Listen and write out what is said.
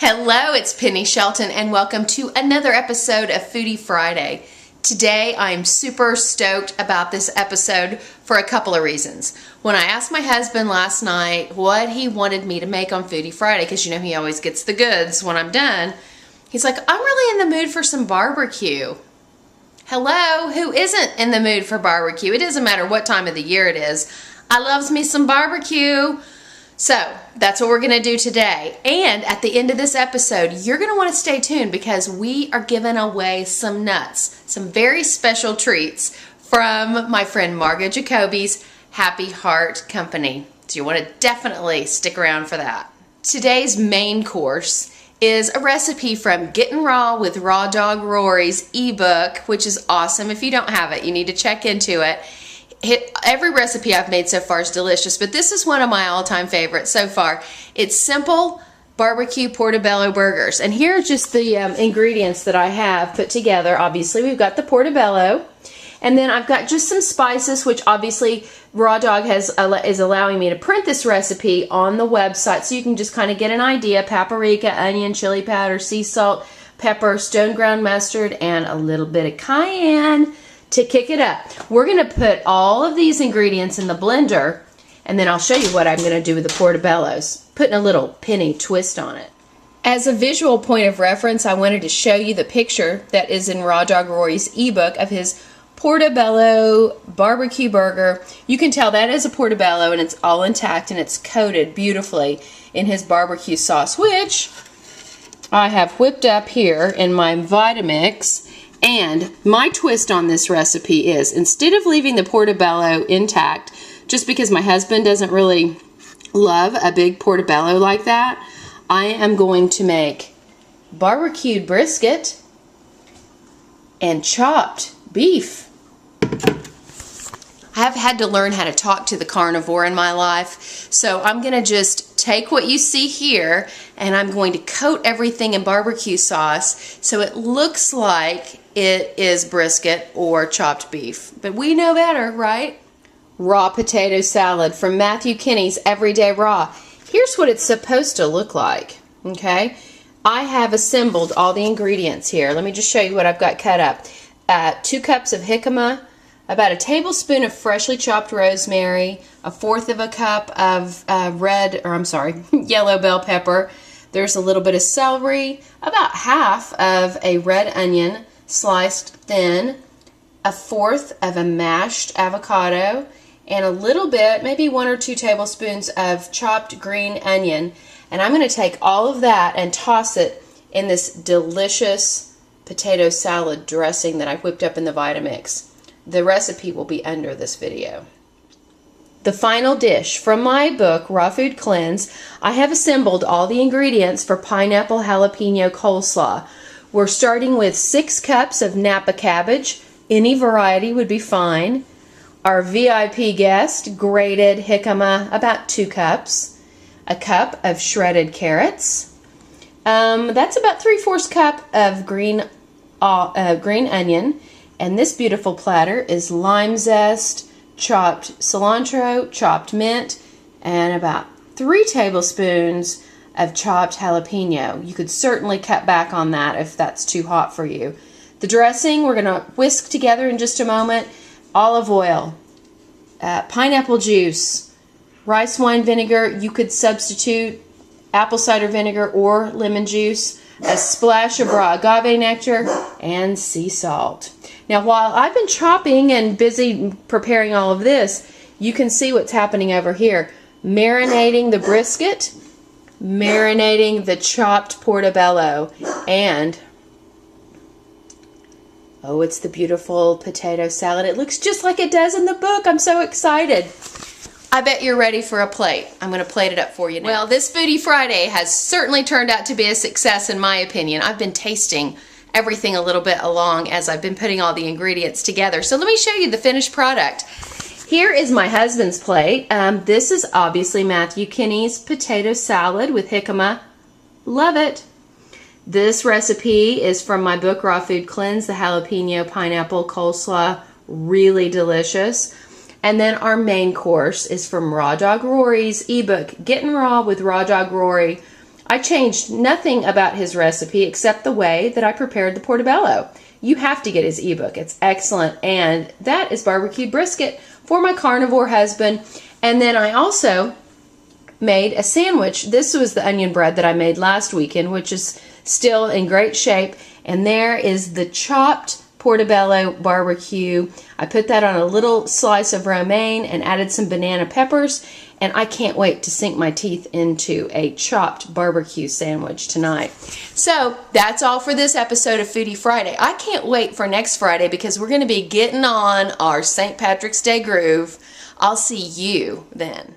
Hello, it's Penny Shelton and welcome to another episode of Foodie Friday. Today I'm super stoked about this episode for a couple of reasons. When I asked my husband last night what he wanted me to make on Foodie Friday, because you know he always gets the goods when I'm done, he's like, I'm really in the mood for some barbecue. Hello, who isn't in the mood for barbecue? It doesn't matter what time of the year it is. I loves me some barbecue. So that's what we're going to do today. And at the end of this episode, you're going to want to stay tuned because we are giving away some nuts, some very special treats from my friend Margot Jacoby's Happy Heart Company. So you want to definitely stick around for that. Today's main course is a recipe from Getting Raw with Raw Dog Rory's ebook, which is awesome. If you don't have it, you need to check into it. Every recipe I've made so far is delicious, but this is one of my all-time favorites so far. It's simple barbecue Portabello burgers. And here are just the ingredients that I have put together. Obviously, we've got the Portabello, and then I've got just some spices, which obviously Raw Dog is allowing me to print this recipe on the website, so you can just kind of get an idea. Paprika, onion, chili powder, sea salt, pepper, stone ground mustard, and a little bit of cayenne. To kick it up, we're going to put all of these ingredients in the blender, and then I'll show you what I'm going to do with the Portabellos, putting a little penny twist on it. As a visual point of reference, I wanted to show you the picture that is in Raw Dog Rory's ebook of his Portabello barbecue burger. You can tell that is a Portabello, and it's all intact, and it's coated beautifully in his barbecue sauce, which I have whipped up here in my Vitamix. And my twist on this recipe is, instead of leaving the Portabello intact, just because my husband doesn't really love a big Portabello like that, I am going to make barbecued brisket and chopped beef. I've had to learn how to talk to the carnivore in my life, so I'm going to just take what you see here and I'm going to coat everything in barbecue sauce so it looks like it is brisket or chopped beef. But we know better, right? Raw potato salad from Matthew Kinney's Everyday Raw. Here's what it's supposed to look like, okay? I have assembled all the ingredients here. Let me just show you what I've got cut up. 2 cups of jicama, about a tablespoon of freshly chopped rosemary, 1/4 of a cup of yellow bell pepper. There's a little bit of celery, about half of a red onion sliced thin, 1/4 of a mashed avocado, and a little bit, maybe 1 or 2 tablespoons of chopped green onion. And I'm going to take all of that and toss it in this delicious potato salad dressing that I whipped up in the Vitamix. The recipe will be under this video. The final dish from my book, Raw Food Cleanse, I have assembled all the ingredients for pineapple jalapeno coleslaw. We're starting with 6 cups of Napa cabbage. Any variety would be fine. Our VIP guest, grated jicama, about 2 cups. A cup of shredded carrots. That's about 3/4 cup of green onion. And this beautiful platter is lime zest, chopped cilantro, chopped mint, and about 3 tablespoons of chopped jalapeno. You could certainly cut back on that if that's too hot for you. The dressing we're going to whisk together in just a moment. Olive oil, pineapple juice, rice wine vinegar. You could substitute apple cider vinegar or lemon juice, a splash of raw agave nectar, and sea salt. Now, while I've been chopping and busy preparing all of this, you can see what's happening over here. Marinating the brisket, marinating the chopped Portabello, and oh, it's the beautiful potato salad. It looks just like it does in the book. I'm so excited. I bet you're ready for a plate. I'm going to plate it up for you now. Well, this Foodie Friday has certainly turned out to be a success in my opinion. I've been tasting everything a little bit along as I've been putting all the ingredients together. So let me show you the finished product. Here is my husband's plate. This is obviously Matthew Kinney's potato salad with jicama. Love it. This recipe is from my book, Raw Food Cleanse, the jalapeno pineapple coleslaw. Really delicious. And then our main course is from Raw Dog Rory's ebook, Getting Raw with Raw Dog Rory. I changed nothing about his recipe except the way that I prepared the Portabello. You have to get his ebook. It's excellent. And that is barbecued brisket for my carnivore husband. And then I also made a sandwich. This was the onion bread that I made last weekend, which is still in great shape. And there is the chopped Portabello barbecue. I put that on a little slice of romaine and added some banana peppers. And I can't wait to sink my teeth into a chopped barbecue sandwich tonight. So that's all for this episode of Foodie Friday. I can't wait for next Friday because we're going to be getting on our St. Patrick's Day groove. I'll see you then.